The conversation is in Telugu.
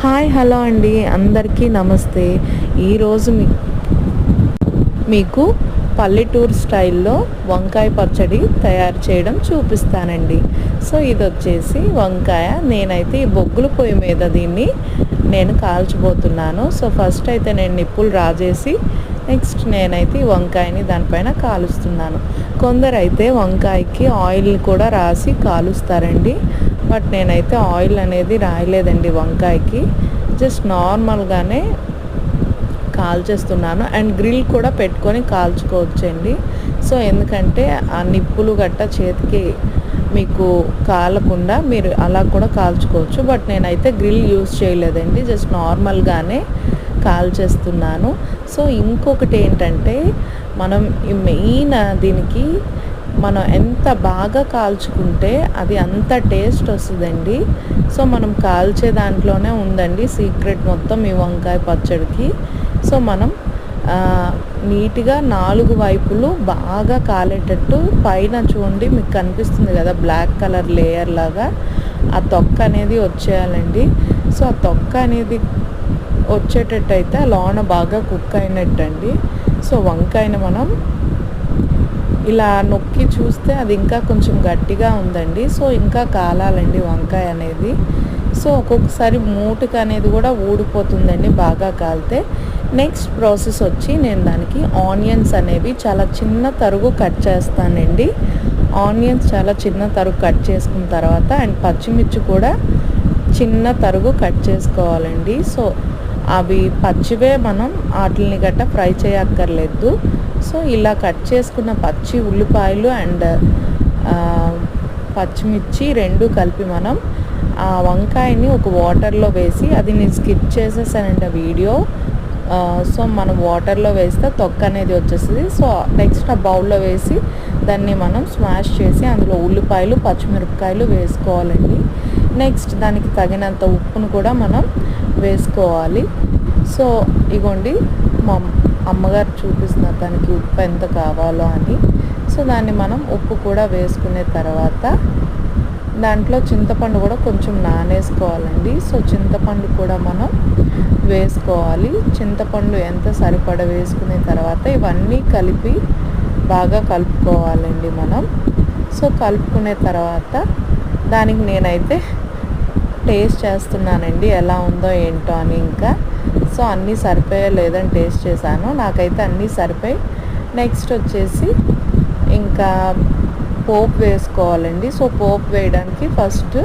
హాయ్ హలో అండి, అందరికీ నమస్తే. ఈరోజు మీకు పల్లెటూరు స్టైల్లో వంకాయ పచ్చడి తయారు చేయడం చూపిస్తానండి. సో ఇది వచ్చేసి వంకాయ. నేనైతే ఈ బొగ్గుల పొయ్యి మీద దీన్ని నేను కాల్చబోతున్నాను. సో ఫస్ట్ అయితే నేను నిప్పులు రాజేసి నెక్స్ట్ నేనైతే ఈ వంకాయని దానిపైన కాలుస్తున్నాను. కొందరైతే వంకాయకి ఆయిల్ కూడా రాసి కాలుస్తారండి. బట్ నేనైతే ఆయిల్ అనేది రాయలేదండి వంకాయకి. జస్ట్ నార్మల్గానే కాల్చేస్తున్నాను. అండ్ గ్రిల్ కూడా పెట్టుకొని కాల్చుకోవచ్చండి. సో ఎందుకంటే ఆ నిప్పులు గట్ట చేతికి మీకు కాలకుండా మీరు అలా కూడా కాల్చుకోవచ్చు. బట్ నేనైతే గ్రిల్ యూజ్ చేయలేదండి, జస్ట్ నార్మల్గానే కాల్చేస్తున్నాను. సో ఇంకొకటి ఏంటంటే మనం ఈ మెయిన్ దీనికి మనం ఎంత బాగా కాల్చుకుంటే అది అంత టేస్ట్ వస్తుందండి. సో మనం కాల్చే దాంట్లోనే ఉందండి సీక్రెట్ మొత్తం ఈ వంకాయ పచ్చడికి. సో మనం నీట్గా 4 వైపులు బాగా కాలేటట్టు పైన చూడండి, మీకు కనిపిస్తుంది కదా బ్లాక్ కలర్ లేయర్ లాగా, ఆ తొక్క అనేది వచ్చేయాలండి. సో ఆ తొక్క అనేది వచ్చేటట్టు అయితే లోన బాగా కుక్ అయినట్టండి. సో వంకాయని మనం ఇలా నొక్కి చూస్తే అది ఇంకా కొంచెం గట్టిగా ఉందండి. సో ఇంకా కాలాలండి వంకాయ అనేది. సో ఒక్కొక్కసారి మూటుకు అనేది కూడా ఊడిపోతుందండి బాగా కాలితే. నెక్స్ట్ ప్రాసెస్ వచ్చి నేను దానికి ఆనియన్స్ అనేవి చాలా చిన్న తరుగు కట్ చేస్తానండి. ఆనియన్స్ చాలా చిన్న తరుగు కట్ చేసుకున్న తర్వాత అండ్ పచ్చిమిర్చి కూడా చిన్న తరుగు కట్ చేసుకోవాలండి. సో అవి పచ్చివే, మనం వాటిని గట్ట ఫ్రై చేయక్కర్లేదు. సో ఇలా కట్ చేసుకున్న పచ్చి ఉల్లిపాయలు అండ్ పచ్చిమిర్చి రెండు కలిపి మనం ఆ వంకాయని ఒక వాటర్లో వేసి, అది నేను స్కిప్ చేసేసానండి ఆ వీడియో. సో మనం వాటర్లో వేస్తే తొక్క అనేది వచ్చేస్తుంది. సో నెక్స్ట్ ఆ బౌల్లో వేసి దాన్ని మనం స్మాష్ చేసి అందులో ఉల్లిపాయలు పచ్చిమిరపకాయలు వేసుకోవాలండి. నెక్స్ట్ దానికి తగినంత ఉప్పును కూడా మనం వేసుకోవాలి. సో ఇగోండి మా అమ్మగారు చూపిస్తున్నారు దానికి ఉప్పు ఎంత కావాలో అని. సో దాన్ని మనం ఉప్పు కూడా వేసుకునే తర్వాత దాంట్లో చింతపండు కూడా కొంచెం నానేసుకోవాలండి. సో చింతపండు కూడా మనం వేసుకోవాలి. చింతపండు ఎంత సరిపడ వేసుకునే తర్వాత ఇవన్నీ కలిపి బాగా కలుపుకోవాలండి మనం. సో కలుపుకునే తర్వాత దానికి నేనైతే టేస్ట్ చేస్తున్నానండి ఎలా ఉందో ఏంటో అని. ఇంకా సో అన్నీ సరిపోయా లేదని టేస్ట్ చేశాను, నాకైతే అన్నీ సరిపోయి. నెక్స్ట్ వచ్చేసి ఇంకా పోపు వేసుకోవాలండి. సో పోపు వేయడానికి ఫస్ట్